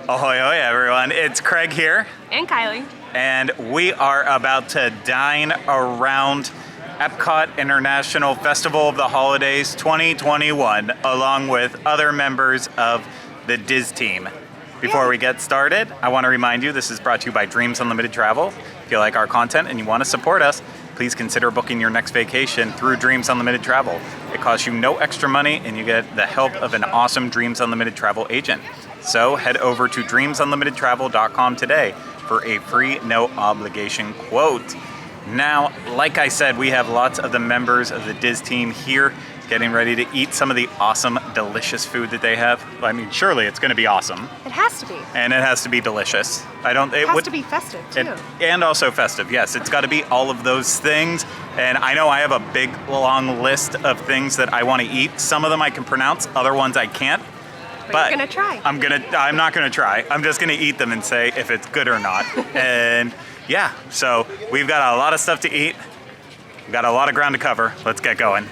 Ahoy, ahoy, everyone. It's Craig here. And Kylie. And we are about to dine around EPCOT International Festival of the Holidays 2021, along with other members of the Diz team. Before we get started, I want to remind you this is brought to you by Dreams Unlimited Travel. If you like our content and you want to support us, please consider booking your next vacation through Dreams Unlimited Travel. It costs you no extra money and you get the help of an awesome Dreams Unlimited Travel agent. So head over to dreamsunlimitedtravel.com today for a free, no obligation quote. Now, like I said, we have lots of the members of the Diz team here getting ready to eat some of the awesome, delicious food that they have. I mean, surely it's going to be awesome. It has to be. And it has to be delicious. It has to be festive, too. And also festive, yes. It's got to be all of those things. And I know I have a big, long list of things that I want to eat. Some of them I can pronounce, other ones I can't. But you're going to try. I'm not going to try. I'm just going to eat them and say if it's good or not. And yeah, so we've got a lot of stuff to eat. We've got a lot of ground to cover. Let's get going.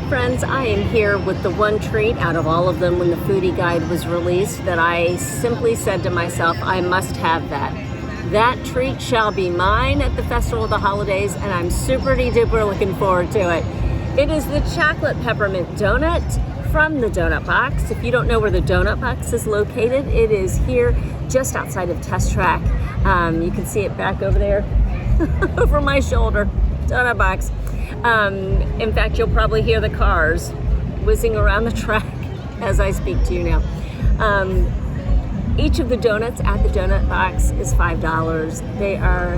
Friends, I am here with the one treat out of all of them when the foodie guide was released that I simply said to myself, I must have that. That treat shall be mine at the Festival of the Holidays, and I'm super duper looking forward to it. It is the chocolate peppermint donut from the Donut Box. If you don't know where the Donut Box is located, it is here just outside of Test Track. You can see it back over there over my shoulder. Donut Box. In fact, you'll probably hear the cars whizzing around the track as I speak to you now. Each of the donuts at the Donut Box is $5. They are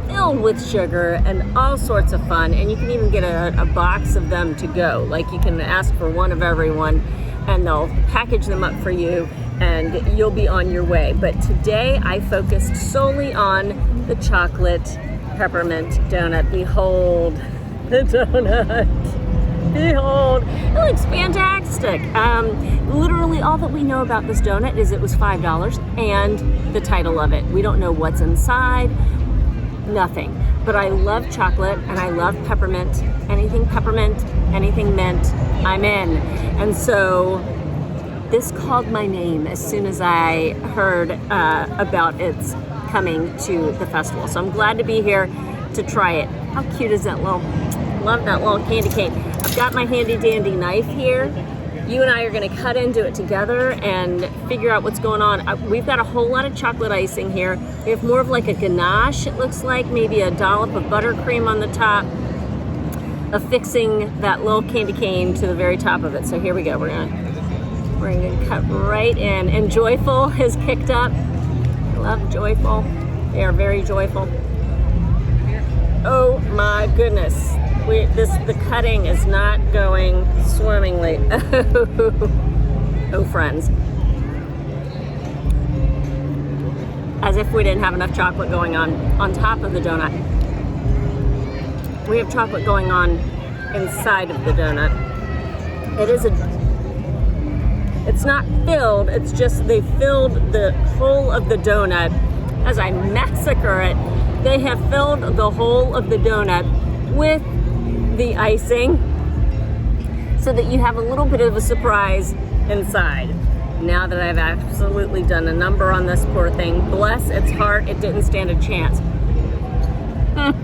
filled with sugar and all sorts of fun, and you can even get a box of them to go. Like, you can ask for one of every one and they'll package them up for you and you'll be on your way. But today I focused solely on the chocolate peppermint donut. Behold the donut. Behold, it looks fantastic. Literally all that we know about this donut is it was $5 and the title of it. We don't know what's inside, nothing. But I love chocolate and I love peppermint. Anything peppermint, anything mint, I'm in. And so this called my name as soon as I heard about its coming to the festival. So I'm glad to be here to try it. How cute is that love that little candy cane. I've got my handy dandy knife here. You and I are gonna cut into it together and figure out what's going on. We've got a whole lot of chocolate icing here. We have more of like a ganache, it looks like, maybe a dollop of buttercream on the top, affixing that little candy cane to the very top of it. So here we go, we're gonna cut right in. And Joyful has kicked up. I love Joyful. They are very joyful. Oh my goodness. The cutting is not going swimmingly. Oh, friends. As if we didn't have enough chocolate going on top of the donut. We have chocolate going on inside of the donut. It's not filled, it's just they filled the whole of the donut. As I massacre it, they have filled the whole of the donut with the icing so that you have a little bit of a surprise inside. Now that I've absolutely done a number on this poor thing, bless its heart, it didn't stand a chance. I'm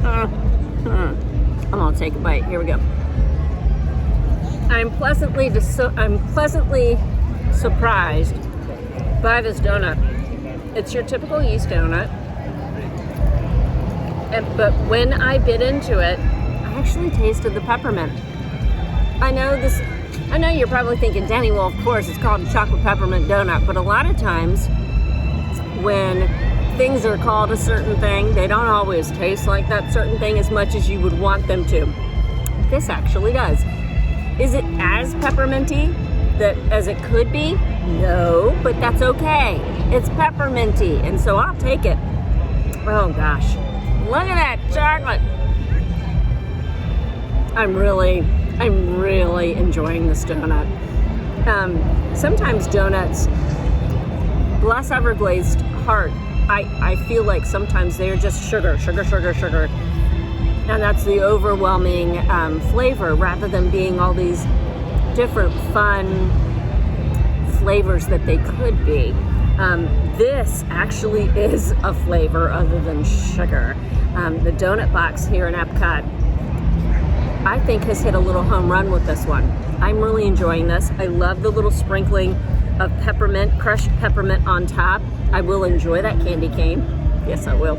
gonna take a bite. Here we go. I'm pleasantly surprised by this donut. It's your typical yeast donut, but when I bit into it, I actually tasted the peppermint. I know you're probably thinking, Danny, well, of course, it's called a chocolate peppermint donut, but a lot of times when things are called a certain thing, they don't always taste like that certain thing as much as you would want them to. This actually does. Is it as pepperminty as it could be? No, but that's okay. It's pepperminty, and so I'll take it. Oh gosh, look at that chocolate. I'm really enjoying this donut. Sometimes donuts, bless Everglazed heart, I feel like sometimes they're just sugar. And that's the overwhelming flavor rather than being all these different fun flavors that they could be. This actually is a flavor other than sugar. The donut box here in EPCOT, I think, has hit a little home run with this one. I'm really enjoying this. I love the little sprinkling of peppermint, crushed peppermint on top. I will enjoy that candy cane. Yes, I will.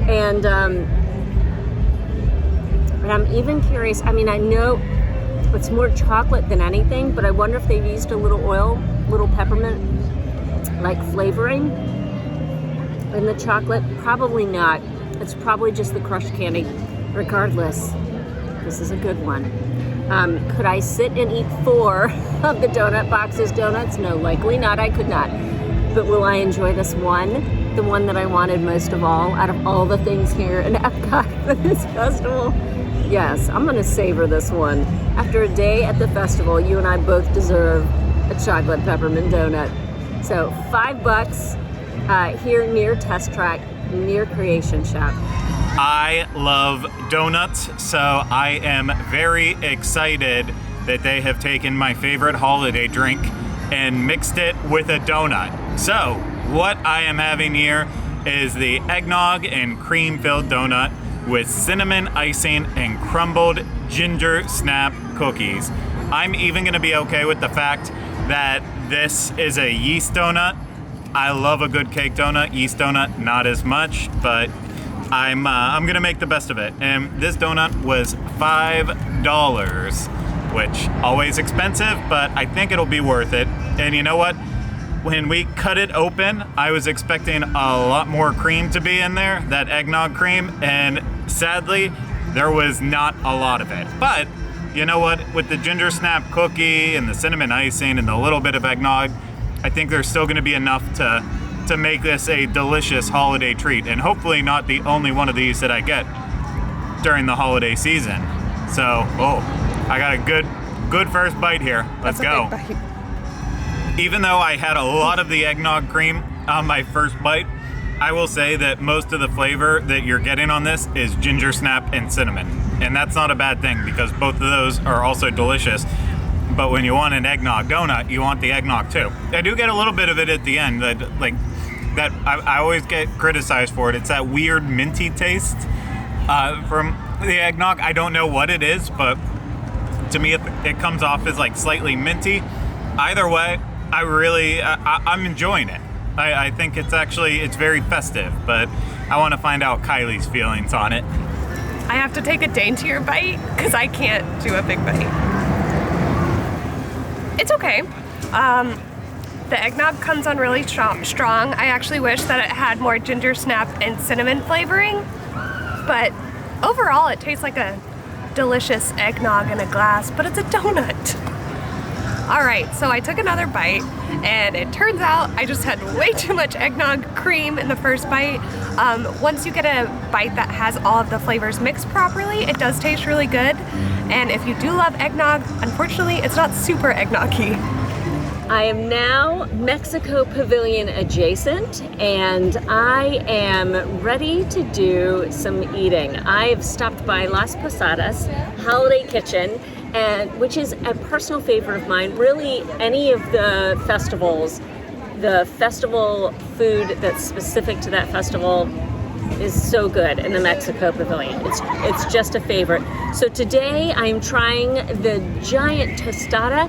And I'm even curious, I mean, I know it's more chocolate than anything, but I wonder if they've used a little oil, little peppermint like flavoring in the chocolate. Probably not. It's probably just the crushed candy. Regardless, this is a good one. Could I sit and eat 4 of the donut box's donuts? No, likely not. I could not. But will I enjoy this one? The one that I wanted most of all, out of all the things here in EPCOT for this festival? Yes, I'm gonna savor this one. After a day at the festival, you and I both deserve a chocolate peppermint donut. So $5 here near Test Track, near Creation Shop. I love donuts, so I am very excited that they have taken my favorite holiday drink and mixed it with a donut. So what I am having here is the eggnog and cream-filled donut with cinnamon icing and crumbled ginger snap cookies. I'm even gonna be okay with the fact that this is a yeast donut. I love a good cake donut. Yeast donut, not as much, but I'm gonna make the best of it. And this donut was $5, which always expensive, but I think it'll be worth it. And you know what? When we cut it open, I was expecting a lot more cream to be in there, that eggnog cream, and sadly, there was not a lot of it. But you know what? With the ginger snap cookie and the cinnamon icing and the little bit of eggnog, I think there's still gonna be enough to make this a delicious holiday treat, and hopefully not the only one of these that I get during the holiday season. So, I got a good first bite here. Let's go. That's a big bite. Even though I had a lot of the eggnog cream on my first bite, I will say that most of the flavor that you're getting on this is ginger snap and cinnamon. And that's not a bad thing because both of those are also delicious. But when you want an eggnog donut, you want the eggnog too. I do get a little bit of it at the end, that I always get criticized for it. It's that weird minty taste from the eggnog. I don't know what it is, but to me it comes off as like slightly minty. Either way, I'm enjoying it. I think it's very festive, but I want to find out Kylie's feelings on it. I have to take a daintier bite because I can't do a big bite. It's okay. The eggnog comes on really strong. I actually wish that it had more ginger snap and cinnamon flavoring, but overall it tastes like a delicious eggnog in a glass, but it's a donut. All right, so I took another bite and it turns out I just had way too much eggnog cream in the first bite. Once you get a bite that has all of the flavors mixed properly, it does taste really good. And if you do love eggnog, unfortunately, it's not super eggnog-y. I am now Mexico Pavilion adjacent, and I am ready to do some eating. I've stopped by Las Posadas Holiday Kitchen, which is a personal favorite of mine. Really, any of the festivals, the festival food that's specific to that festival is so good in the Mexico Pavilion. It's just a favorite. So today I'm trying the giant tostada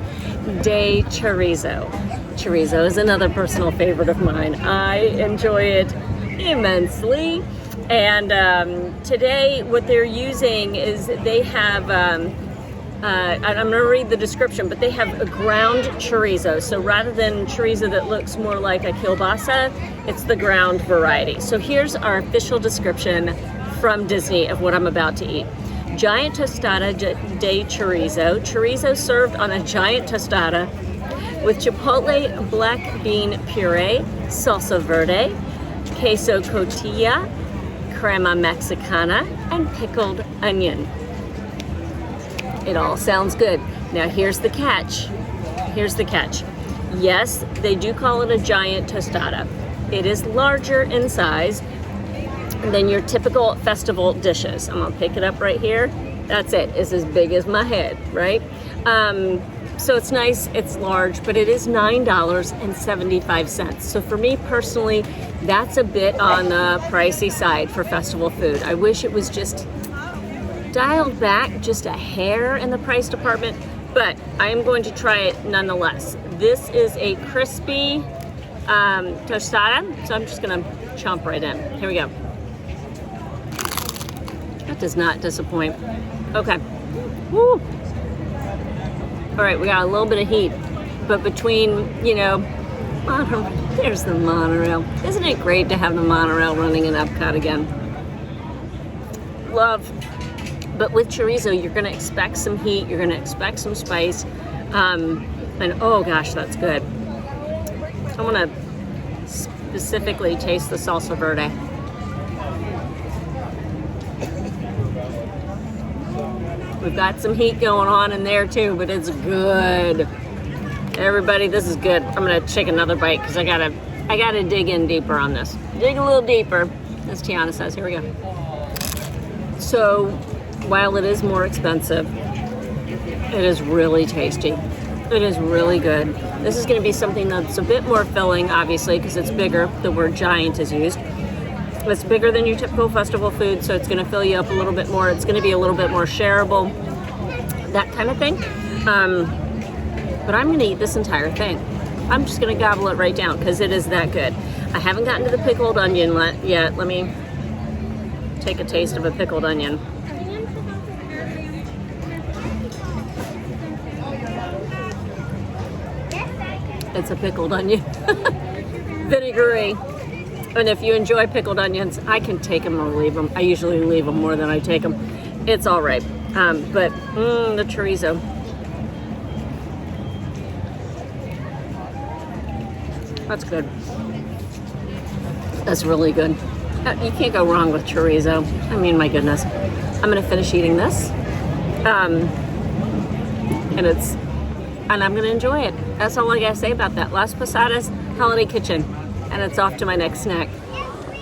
de chorizo. Chorizo is another personal favorite of mine. I enjoy it immensely. And today what they're using is they have, I'm going to read the description, but they have a ground chorizo. So rather than chorizo that looks more like a kielbasa, it's the ground variety. So here's our official description from Disney of what I'm about to eat. Giant tostada de chorizo. Chorizo served on a giant tostada with chipotle black bean puree, salsa verde, queso cotija, crema mexicana, and pickled onion. It all sounds good. Now here's the catch. Here's the catch. Yes, they do call it a giant tostada, It is larger in size than your typical festival dishes. I'm gonna pick it up right here. That's it. It's as big as my head, right? So it's nice, it's large, but it is $9.75. So for me personally, that's a bit on the pricey side for festival food. I wish it was just dialed back just a hair in the price department, but I am going to try it nonetheless. This is a crispy tostada, so I'm just gonna chomp right in. Here we go. That does not disappoint. Okay. Woo. All right, we got a little bit of heat, but between, you know, there's the monorail. Isn't it great to have the monorail running in Epcot again? Love. But with chorizo, you're gonna expect some heat, you're gonna expect some spice, and oh gosh, that's good. I wanna specifically taste the salsa verde. We've got some heat going on in there too, but it's good. Everybody, this is good. I'm gonna take another bite because I gotta dig in deeper on this. Dig a little deeper, as Tiana says. Here we go. So, while it is more expensive, it is really tasty. It is really good. This is gonna be something that's a bit more filling, obviously, because it's bigger. The word giant is used. It's bigger than your typical festival food, so it's gonna fill you up a little bit more. It's gonna be a little bit more shareable, that kind of thing. But I'm gonna eat this entire thing. I'm just gonna gobble it right down because it is that good. I haven't gotten to the pickled onion yet. Let me take a taste of a pickled onion. It's a pickled onion. Vinegary. And if you enjoy pickled onions, I can take them or leave them. I usually leave them more than I take them. It's all right. But the chorizo. That's good. That's really good. You can't go wrong with chorizo. I mean, my goodness. I'm gonna finish eating this. And I'm gonna enjoy it. That's all I gotta say about that. Las Posadas Holiday Kitchen. And it's off to my next snack.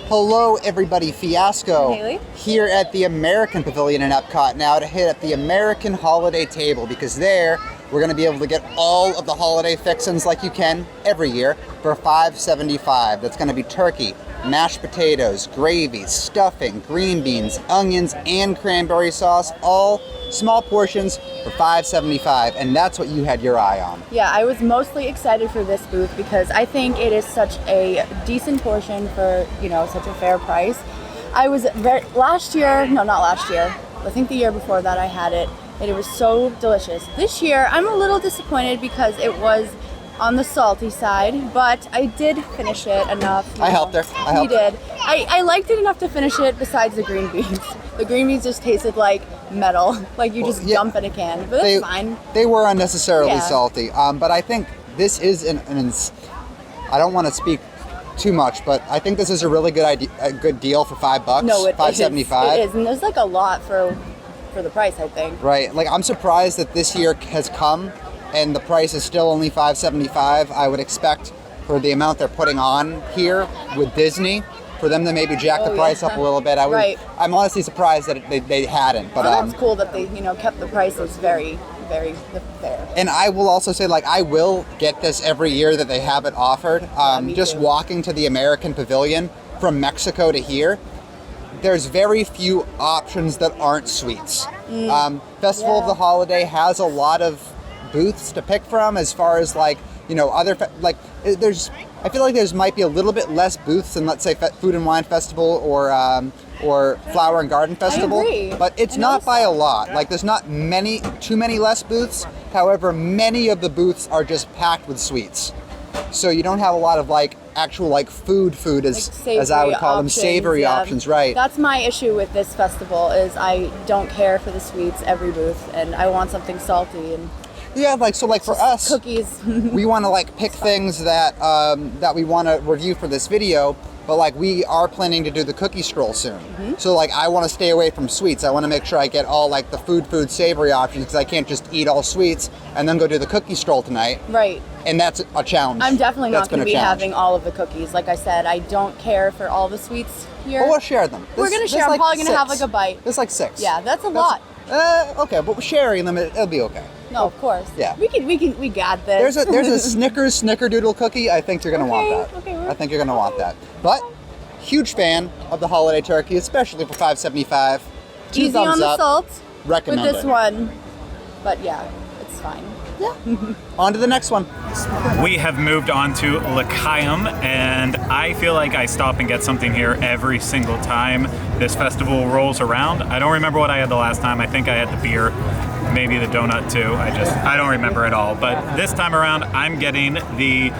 Hello everybody, Fiasco Haley. here at the American Pavilion in Epcot now to hit up the American Holiday Table, because there we're going to be able to get all of the holiday fixins like you can every year for $5.75. That's going to be turkey, mashed potatoes, gravy, stuffing, green beans, onions, and cranberry sauce, all small portions for $5.75, and that's what you had your eye on. Yeah, I was mostly excited for this booth because I think it is such a decent portion for, you know, such a fair price. I was I think the year before that I had it, and it was so delicious. This year, I'm a little disappointed because it was on the salty side, but I did finish it enough. I helped her. You did. I liked it enough to finish it besides the green beans. The green beans just tasted like metal, like you just dump in a can, but that's fine. They were unnecessarily salty, but I think this is I don't want to speak too much, but I think this is a really good good deal for $5. No, $5.75. It is, and there's like a lot for the price, I think. Right, like I'm surprised that this year has come and the price is still only $5.75. I would expect for the amount they're putting on here with Disney, for them to maybe jack the price up a little bit. I'm honestly surprised that they hadn't. But that's cool that they kept the prices very, very fair. And I will also say, like, I will get this every year that they have it offered. Just walking to the American Pavilion from Mexico to here, there's very few options that aren't sweets. Festival of the Holiday has a lot of booths to pick from as far as other I feel like there's might be a little bit less booths than, let's say, Food and Wine Festival or Flower and Garden Festival. I agree. But it's not by a lot. Like, there's not too many less booths. However, many of the booths are just packed with sweets. So you don't have a lot of actual food as I would call them, savory options, right? That's my issue with this festival is I don't care for the sweets every booth, and I want something salty and. Yeah, for us, cookies. we want to pick things that we want to review for this video, but like we are planning to do the cookie stroll soon. So like I want to stay away from sweets. I want to make sure I get all like the food savory options because I can't just eat all sweets and then go do the cookie stroll tonight. Right. And that's a challenge. I'm definitely That's not going to been a be challenge. having all of the cookies. Like I said, I don't care for all the sweets here. But we'll share them. We're going to share. I'm probably going to have like a bite. There's like 6. Yeah, that's a lot. Okay, but sharing them, it'll be okay. No, of course. Yeah. We got this. There's a Snickers Snickerdoodle cookie. I think you're gonna want that. Okay, I think you're gonna want that. But huge fan of the holiday turkey, especially for $5.75. 2 Easy thumbs on the up. salt Recommend with this it. one. But yeah, it's fine. On to the next one. We have moved on to Lakayam, and I feel like I stop and get something here every single time this festival rolls around. I don't remember what I had the last time. I think I had the beer, maybe the donut too. I don't remember at all. But this time around, I'm getting the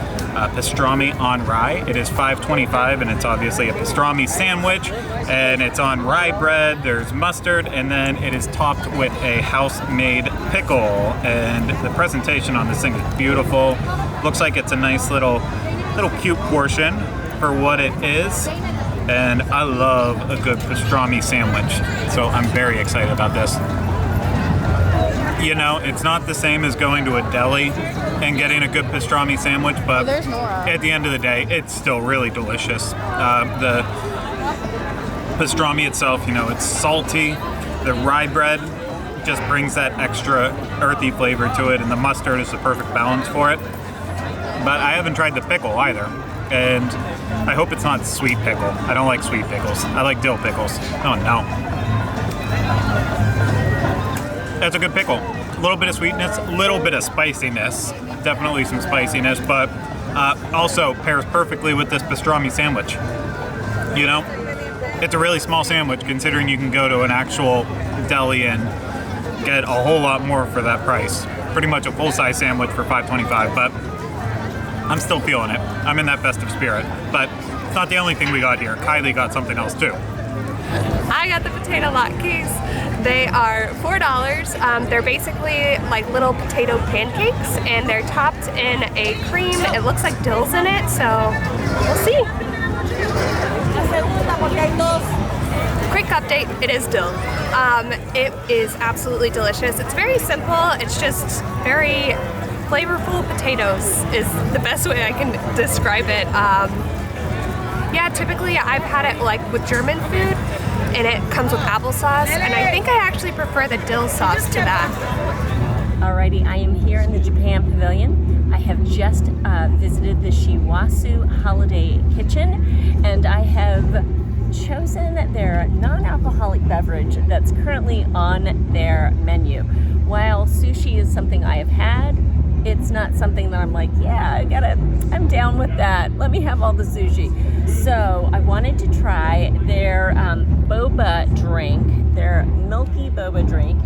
pastrami on rye. It is $5.25, and it's obviously a pastrami sandwich, and it's on rye bread. There's mustard, and then it is topped with a house-made pickle. And the presentation on this thing is beautiful. Looks like it's a nice little cute portion for what it is. And I love a good pastrami sandwich, so I'm very excited about this. You know, it's not the same as going to a deli and getting a good pastrami sandwich, but there's more. at the end of the day, it's still really delicious. The pastrami itself, you know, it's salty. The rye bread just brings that extra earthy flavor to it, and the mustard is the perfect balance for it. But I haven't tried the pickle either, and I hope it's not sweet pickle. I don't like sweet pickles. I like dill pickles. Oh no. That's a good pickle. A little bit of sweetness, a little bit of spiciness. Definitely some spiciness, but also pairs perfectly with this pastrami sandwich. You know, it's a really small sandwich considering you can go to an actual deli and get a whole lot more for that price. Pretty much a full-size sandwich for $5.25, but I'm still feeling it. I'm in that festive spirit, but it's not the only thing we got here. Kylie got something else too. I got the potato Lockkeys. They are $4. They're basically like little potato pancakes, and they're topped in a cream. It looks like dill's in it, so we'll see. Quick update, it is dill. It is absolutely delicious. It's very simple. It's just very flavorful potatoes is the best way I can describe it. Yeah, typically I've had it like with German food, and it comes with applesauce, and I think I actually prefer the dill sauce to that. Alrighty, I am here in the Japan Pavilion. I have just visited the Shiwasu Holiday Kitchen, and I have chosen their non-alcoholic beverage that's currently on their menu. While sushi is something I have had, it's not something that I'm like, yeah, I'm down with that. Let me have all the sushi. So I wanted to try their boba drink, their milky boba drink.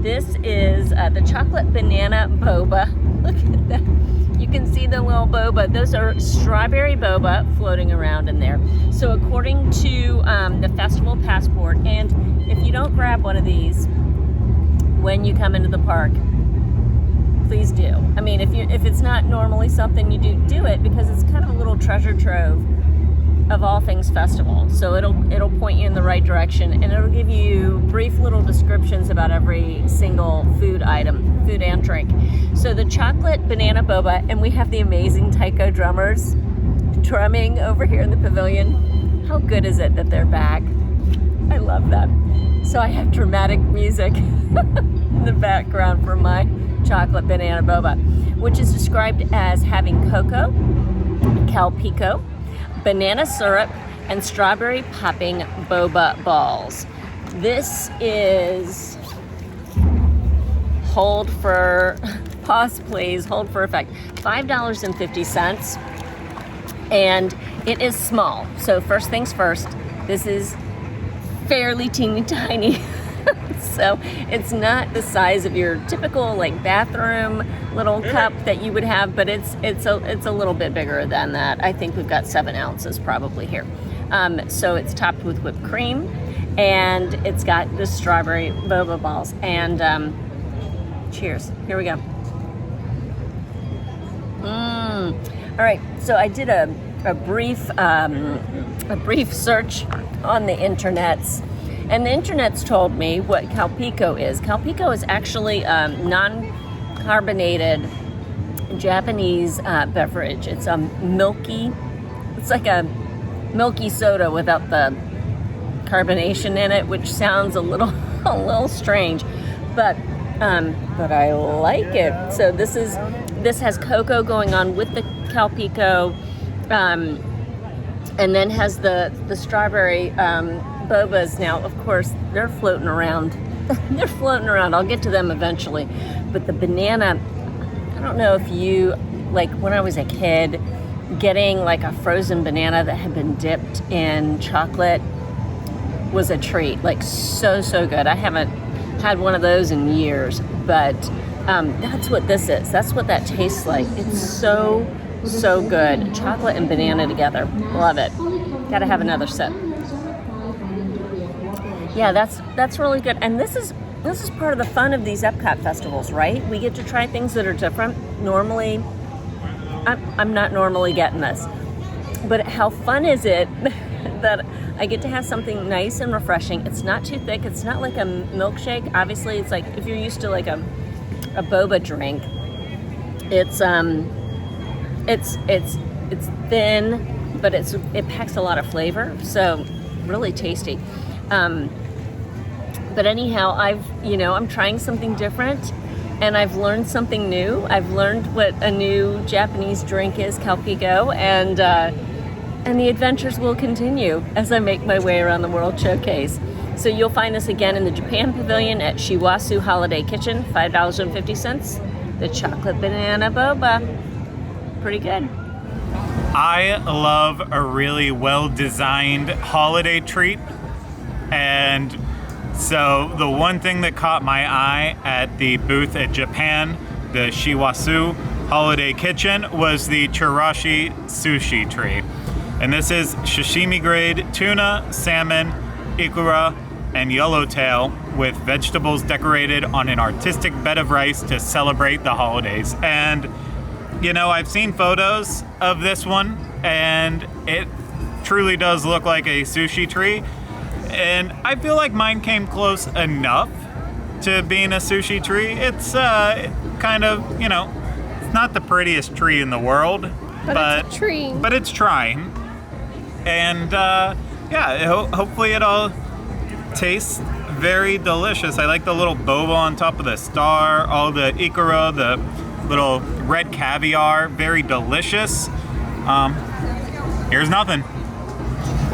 This is the chocolate banana boba. Look at that. You can see the little boba. Those are strawberry boba floating around in there. So according to the festival passport, and if you don't grab one of these when you come into the park, please do. I mean, if it's not normally something you do it, because it's kind of a little treasure trove of all things festival. So it'll point you in the right direction, and it'll give you brief little descriptions about every single food item, food and drink. So the chocolate banana boba, and we have the amazing taiko drummers drumming over here in the pavilion. How good is it that they're back? I love them. So I have dramatic music in the background for my chocolate banana boba, which is described as having cocoa, calpico, banana syrup, and strawberry popping boba balls. This is, pause please, hold for effect, $5.50, and it is small. So first things first, this is fairly teeny tiny. So it's not the size of your typical like bathroom little cup that you would have, but it's a little bit bigger than that. I think we've got 7 ounces probably here. So it's topped with whipped cream, and it's got the strawberry boba balls. And cheers. Here we go. All right. So I did a brief a brief search on the internets, and the internets told me what Calpico is. Calpico is actually non-carbonated Japanese beverage. It's it's like a milky soda without the carbonation in it, which sounds a little strange, but I like it. So this has cocoa going on with the Calpico, and then has the strawberry bobas. Now, of course, they're floating around. They're floating around. I'll get to them eventually. But the banana, I don't know if you, like when I was a kid, getting like a frozen banana that had been dipped in chocolate was a treat. Like so good. I haven't had one of those in years, but that's what this is. That's what that tastes like. It's so good. Chocolate and banana together. Love it. Gotta have another sip. Yeah, that's really good. And this is part of the fun of these EPCOT festivals, right? We get to try things that are different. Normally, I'm not normally getting this, but how fun is it that I get to have something nice and refreshing. It's not too thick. It's not like a milkshake. Obviously, it's like if you're used to like a boba drink, it's thin, but it packs a lot of flavor. So really tasty. But anyhow, I'm trying something different, and I've learned something new. I've learned what a new Japanese drink is, Calpico, and the adventures will continue as I make my way around the World Showcase. So you'll find us again in the Japan Pavilion at Shiwasu Holiday Kitchen, $5.50. The chocolate banana boba, pretty good. I love a really well-designed holiday treat, and so the one thing that caught my eye at the booth at Japan, the Shiwasu Holiday Kitchen, was the Chorizo Sushi Tree. And this is sashimi grade tuna, salmon, ikura, and yellowtail with vegetables decorated on an artistic bed of rice to celebrate the holidays. And I've seen photos of this one, and it truly does look like a sushi tree. And I feel like mine came close enough to being a sushi tree. It's kind of, it's not the prettiest tree in the world, but it's a tree. But it's trying. And hopefully it all tastes very delicious. I like the little boba on top of the star, all the ikura, the little red caviar, very delicious. Here's nothing.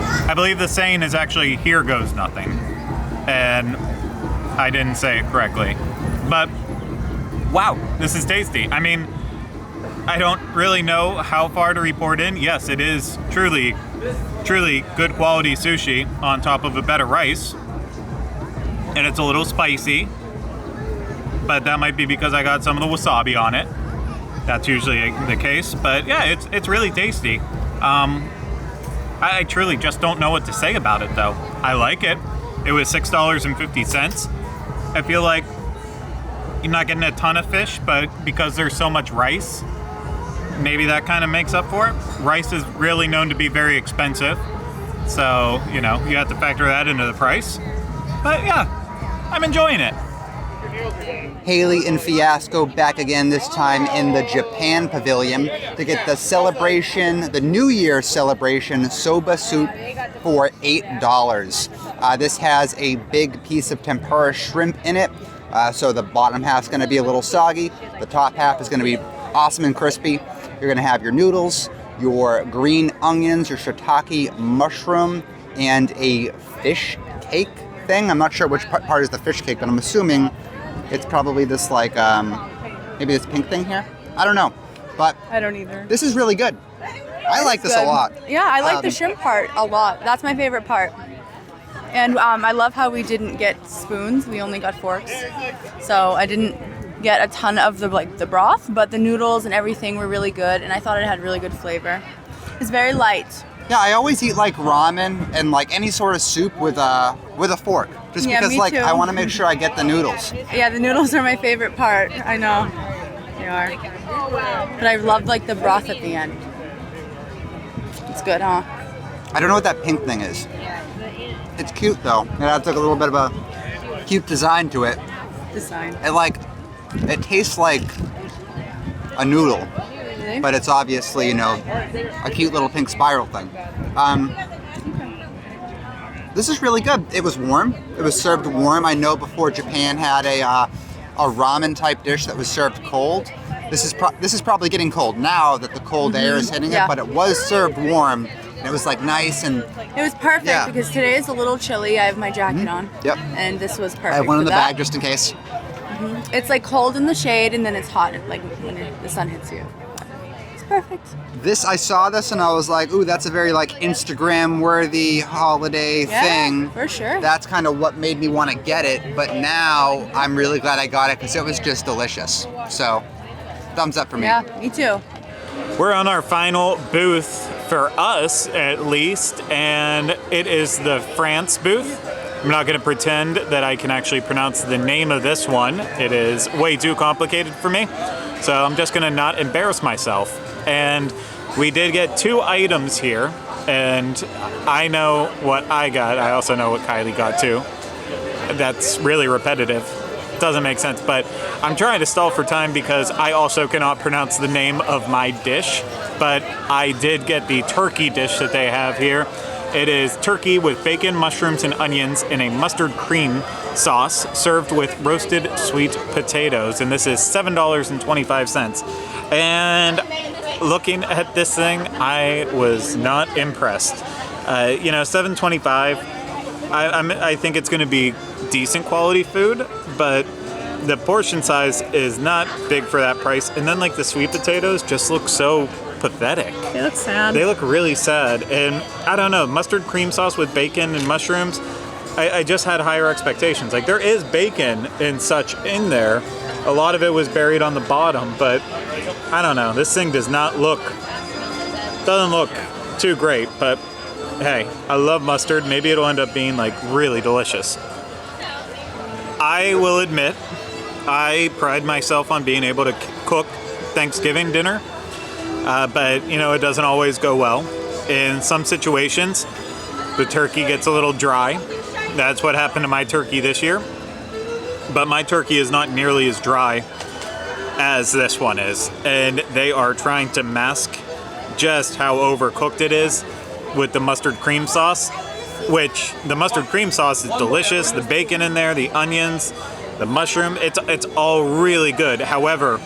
I believe the saying is actually, here goes nothing. And I didn't say it correctly. But, wow, this is tasty. I mean, I don't really know how far to report in. Yes, it is truly good quality sushi on top of a bed of rice. And it's a little spicy. But that might be because I got some of the wasabi on it. That's usually the case. But yeah, it's really tasty. I truly just don't know what to say about it, though. I like it. It was $6.50. I feel like you're not getting a ton of fish, but because there's so much rice, maybe that kind of makes up for it. Rice is really known to be very expensive, so, you have to factor that into the price. But yeah, I'm enjoying it. Haley and Fiasco back again, this time in the Japan Pavilion to get the New Year celebration Soba Soup for $8. This has a big piece of tempura shrimp in it, so the bottom half's going to be a little soggy. The top half is going to be awesome and crispy. You're going to have your noodles, your green onions, your shiitake mushroom, and a fish cake thing. I'm not sure which part is the fish cake, but I'm assuming it's probably this maybe this pink thing here. I don't know, but I don't either. This is really good. I like this a lot. Yeah, I like the shrimp part a lot. That's my favorite part. And I love how we didn't get spoons. We only got forks. So I didn't get a ton of the broth, but the noodles and everything were really good, and I thought it had really good flavor. It's very light. Yeah, I always eat ramen and any sort of soup with a fork, just because me too. I want to make sure I get the noodles. Yeah, the noodles are my favorite part. I know they are, but I love the broth at the end. It's good, huh? I don't know what that pink thing is. It's cute though. It adds like a little bit of a cute design to it. Design. It tastes like a noodle, Really? but it's obviously, you know, a cute little pink spiral thing. This is really good. It was warm. It was served warm. I know before Japan had a ramen type dish that was served cold. This is probably getting cold now that the cold air is hitting it, but it was served warm. And it was like nice and It was perfect because today is a little chilly. I have my jacket on. Yep. And this was perfect. I have one in for the that. bag just in case. It's like cold in the shade and then it's hot like when the sun hits you. It's perfect. I saw this and I was like, ooh, that's a very like Instagram worthy holiday thing. For sure. That's kind of what made me want to get it. But now I'm really glad I got it because it was just delicious. So thumbs up for me. Yeah, me too. We're on our final booth, for us at least, and it is the France booth. I'm not going to pretend that I can actually pronounce the name of this one. It is way too complicated for me, so I'm just going to not embarrass myself. And we did get 2 items here, and I know what I got. I also know what Kylie got too. That's really repetitive. Doesn't make sense, but I'm trying to stall for time because I also cannot pronounce the name of my dish, but I did get the turkey dish that they have here. It is turkey with bacon, mushrooms, and onions in a mustard cream sauce served with roasted sweet potatoes, and this is $7.25. And looking at this thing, I was not impressed. You know, $7.25. I think it's going to be decent quality food, but the portion size is not big for that price. And then like the sweet potatoes just look so pathetic. They look sad. They look really sad. And I don't know, mustard cream sauce with bacon and mushrooms, I just had higher expectations. Like there is bacon and such in there. A lot of it was buried on the bottom, but I don't know. This thing doesn't look too great, but hey, I love mustard. Maybe it'll end up being like really delicious. I will admit, I pride myself on being able to cook Thanksgiving dinner, but you know, it doesn't always go well. In some situations, the turkey gets a little dry. That's what happened to my turkey this year. But my turkey is not nearly as dry as this one is, and they are trying to mask just how overcooked it is with the mustard cream sauce, which the mustard cream sauce is delicious. The bacon in there, the onions, the mushroom, it's all really good. However,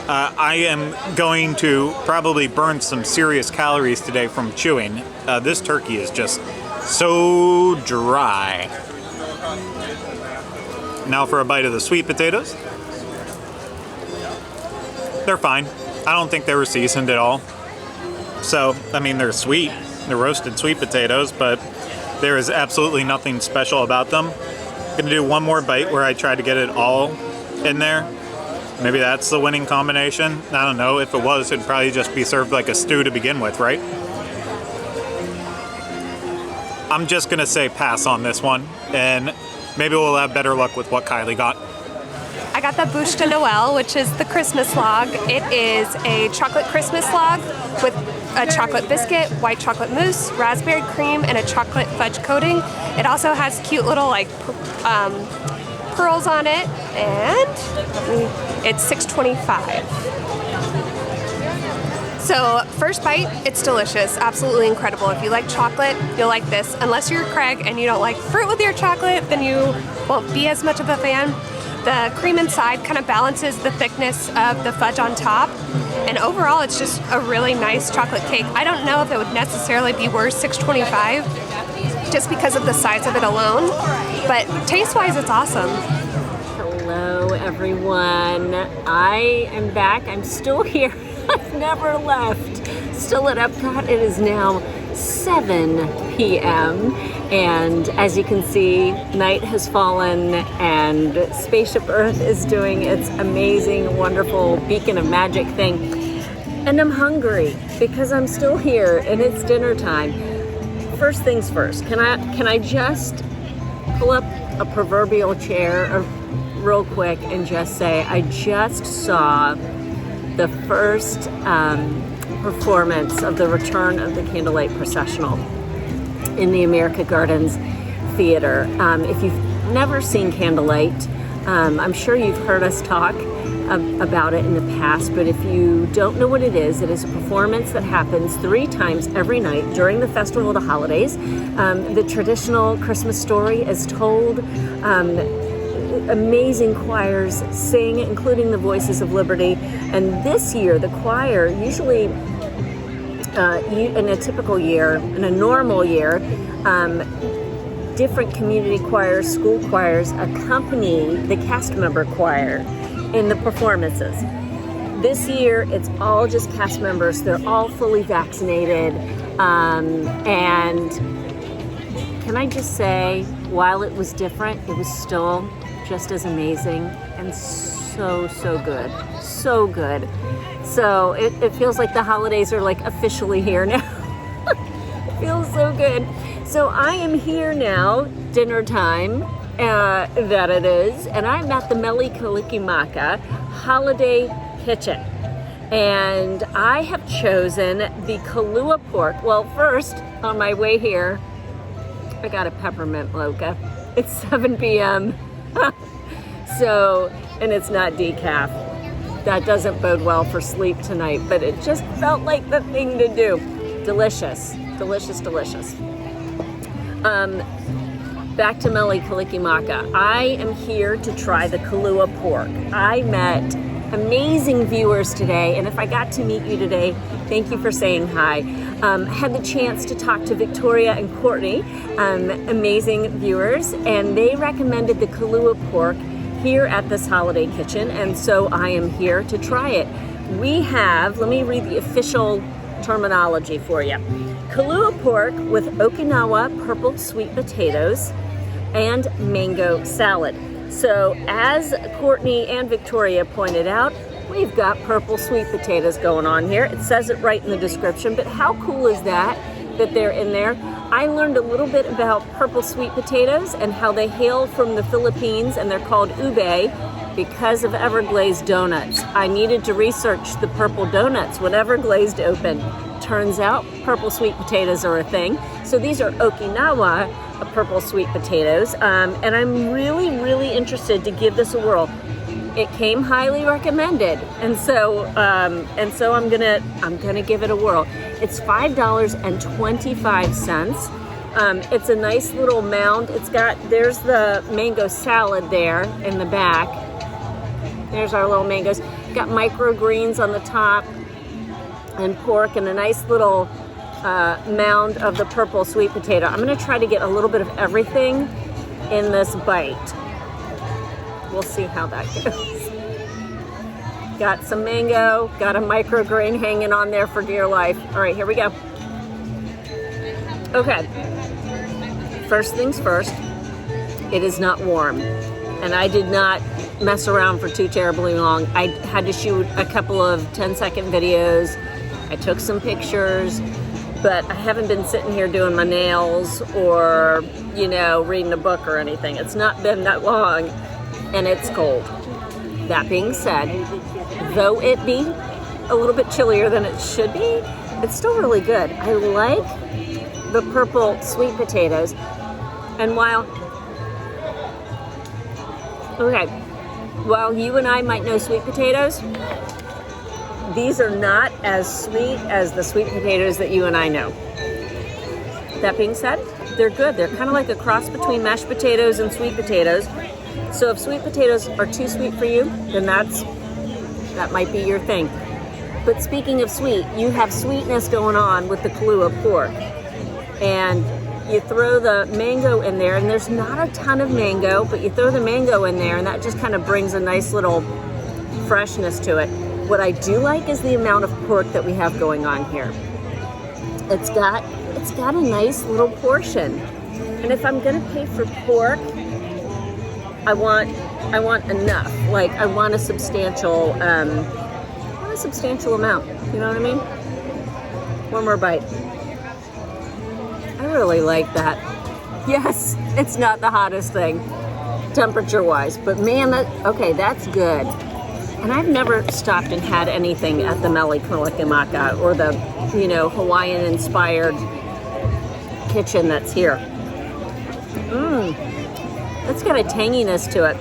I am going to probably burn some serious calories today from chewing. This turkey is just so dry. Now for a bite of the sweet potatoes. They're fine. I don't think they were seasoned at all. So, I mean, they're sweet. They're roasted sweet potatoes, but there is absolutely nothing special about them. I'm gonna do one more bite where I try to get it all in there. Maybe that's the winning combination. I don't know. If it was, it'd probably just be served like a stew to begin with, right? I'm just gonna say pass on this one, and maybe we'll have better luck with what Kylie got. I got the Bûche de Noël, which is the Christmas log. It is a chocolate Christmas log with a chocolate biscuit, white chocolate mousse, raspberry cream, and a chocolate fudge coating. It also has cute little like pearls on it, and it's $6.25. So first bite, it's delicious, absolutely incredible. If you like chocolate, you'll like this. Unless you're Craig and you don't like fruit with your chocolate, then you won't be as much of a fan. The cream inside kind of balances the thickness of the fudge on top. And overall, it's just a really nice chocolate cake. I don't know if it would necessarily be worth $6.25 just because of the size of it alone, but taste-wise, it's awesome. Hello, everyone. I am back. I'm still here. I've never left. Still at EPCOT. It is now 7 p.m. and as you can see, night has fallen and Spaceship Earth is doing its amazing, wonderful beacon of magic thing. And I'm hungry because I'm still here and it's dinner time. First things first, can I just pull up a proverbial chair real quick and just say I just saw the first performance of the Return of the Candlelight Processional. in the America Gardens Theater. If you've never seen Candlelight, I'm sure you've heard us talk about it in the past, but if you don't know what it is a performance that happens 3 times every night during the Festival of the Holidays. The traditional Christmas story is told. Amazing choirs sing, including the Voices of Liberty. And this year, the choir, usually in a typical year, in a normal year, different community choirs, school choirs accompany the cast member choir in the performances. This year, it's all just cast members. They're all fully vaccinated. And can I just say, while it was different, it was still just as amazing and so good. So good. So it feels like the holidays are like officially here now. It feels so good. So I am here now, dinner time, that it is, and I'm at the Mele Kalikimaka Holiday Kitchen. And I have chosen the Kalua pork. Well, first, on my way here, I got a peppermint mocha. It's 7 p.m. So, and it's not decaf. That doesn't bode well for sleep tonight, but it just felt like the thing to do. Delicious, delicious, delicious. Back to Mele Kalikimaka. I am here to try the Kalua pork. I met amazing viewers today, and if I got to meet you today, thank you for saying hi. Had the chance to talk to Victoria and Courtney, amazing viewers, and they recommended the Kalua pork here at this holiday kitchen, and so I am here to try it. We have, let me read the official terminology for you. Kalua pork with Okinawa purple sweet potatoes and mango salad. So as Courtney and Victoria pointed out, we've got purple sweet potatoes going on here. It says it right in the description, but how cool is that they're in there? I learned a little bit about purple sweet potatoes and how they hail from the Philippines, and they're called ube because of Everglazed donuts. I needed to research the purple donuts when Everglazed opened. Turns out purple sweet potatoes are a thing. So these are Okinawa purple sweet potatoes, and I'm really interested to give this a whirl. It came highly recommended, and so I'm gonna give it a whirl. It's $5.25. It's a nice little mound. There's the mango salad there in the back. There's our little mangoes. Got microgreens on the top and pork and a nice little mound of the purple sweet potato. I'm gonna try to get a little bit of everything in this bite. We'll see how that goes. Got some mango, got a microgreen hanging on there for dear life. All right, here we go. Okay, first things first, it is not warm. And I did not mess around for too terribly long. I had to shoot a couple of 10-second videos. I took some pictures, but I haven't been sitting here doing my nails or, reading a book or anything. It's not been that long, and it's cold. That being said, though it be a little bit chillier than it should be, it's still really good. I like the purple sweet potatoes. And while you and I might know sweet potatoes, these are not as sweet as the sweet potatoes that you and I know. That being said, they're good. They're kind of like a cross between mashed potatoes and sweet potatoes. So if sweet potatoes are too sweet for you, then that might be your thing. But speaking of sweet, you have sweetness going on with the Kalua pork. And you throw the mango in there, and there's not a ton of mango, but you throw the mango in there, and that just kind of brings a nice little freshness to it. What I do like is the amount of pork that we have going on here. It's got a nice little portion. And if I'm gonna pay for pork, I want enough. Like I want a substantial amount. You know what I mean? One more bite. I really like that. Yes, it's not the hottest thing, temperature-wise, but man, that's good. And I've never stopped and had anything at the Mele Kalikimaka or the, Hawaiian-inspired kitchen that's here. It's got a tanginess to it.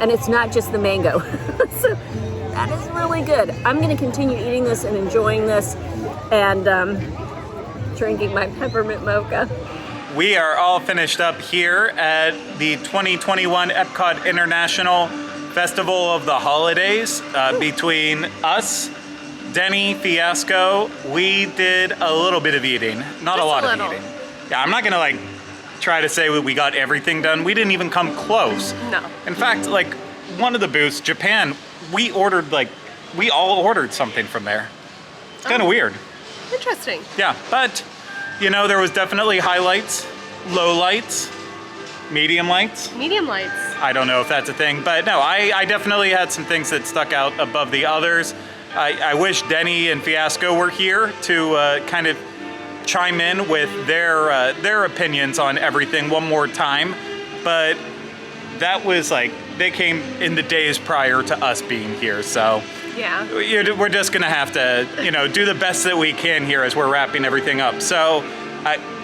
And it's not just the mango. So that is really good. I'm going to continue eating this and enjoying this and drinking my peppermint mocha. We are all finished up here at the 2021 EPCOT International Festival of the Holidays. Between us, Denny, Fiasco, we did a little bit of eating. Not a lot of eating. Yeah, I'm not going to like try to say we got everything done. We didn't even come close. No. In fact, like one of the booths, Japan, we all ordered something from there. It's kind of weird. Interesting. Yeah, but you know, there was definitely highlights, lowlights, medium lights. Medium lights. I don't know if that's a thing, but no, I definitely had some things that stuck out above the others. I wish Denny and Fiasco were here to kind of chime in with their opinions on everything one more time, but that was like, they came in the days prior to us being here, so yeah, we're just gonna have to, you know, do the best that we can here as we're wrapping everything up. So,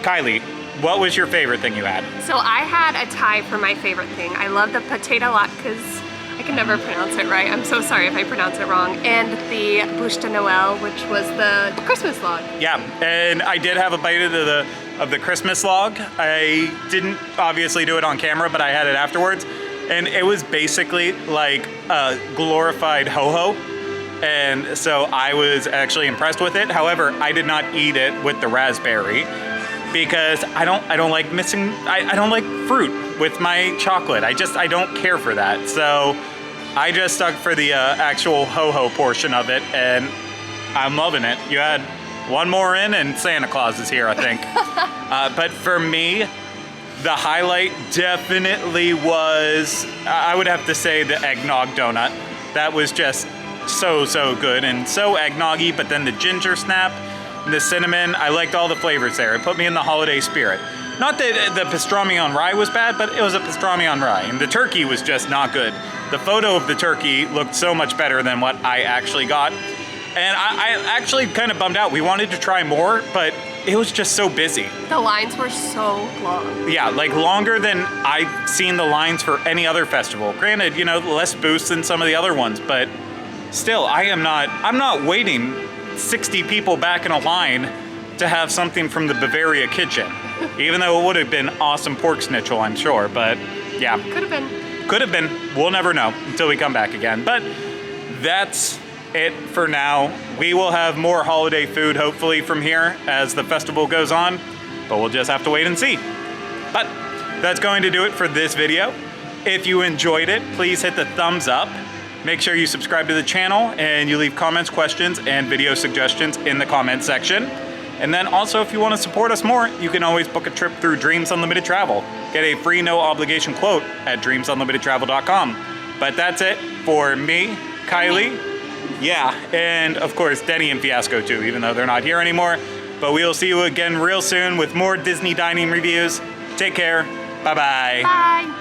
Kylie, what was your favorite thing you had? So I had a tie for my favorite thing. I love the potato latkes. I can never pronounce it right. I'm so sorry if I pronounce it wrong. And the bûche de Noël, which was the Christmas log. Yeah, and I did have a bite of the Christmas log. I didn't obviously do it on camera, but I had it afterwards. And it was basically like a glorified ho-ho. And so I was actually impressed with it. However, I did not eat it with the raspberry because I don't like I don't like fruit with my chocolate. I don't care for that. So I just stuck for the actual ho-ho portion of it, and I'm loving it. You had one more in and Santa Claus is here, I think. But for me, the highlight definitely was, I would have to say, the eggnog donut. That was just so good and so eggnoggy, but then the ginger snap, the cinnamon, I liked all the flavors there. It put me in the holiday spirit. Not that the pastrami on rye was bad, but it was a pastrami on rye, and the turkey was just not good. The photo of the turkey looked so much better than what I actually got, and I actually kind of bummed out. We wanted to try more, but it was just so busy. The lines were so long. Yeah, like longer than I've seen the lines for any other festival. Granted, you know, less booths than some of the other ones, but still, I'm not waiting 60 people back in a line to have something from the Bavaria kitchen. Even though it would have been awesome pork schnitzel, I'm sure, but yeah. Could have been. Could have been. We'll never know until we come back again. But that's it for now. We will have more holiday food, hopefully, from here as the festival goes on, but we'll just have to wait and see. But that's going to do it for this video. If you enjoyed it, please hit the thumbs up. Make sure you subscribe to the channel and you leave comments, questions, and video suggestions in the comment section. And then also, if you want to support us more, you can always book a trip through Dreams Unlimited Travel. Get a free no obligation quote at dreamsunlimitedtravel.com. But that's it for me, Kylie. Yeah, and of course, Denny and Fiasco too, even though they're not here anymore. But we'll see you again real soon with more Disney dining reviews. Take care. Bye-bye. Bye.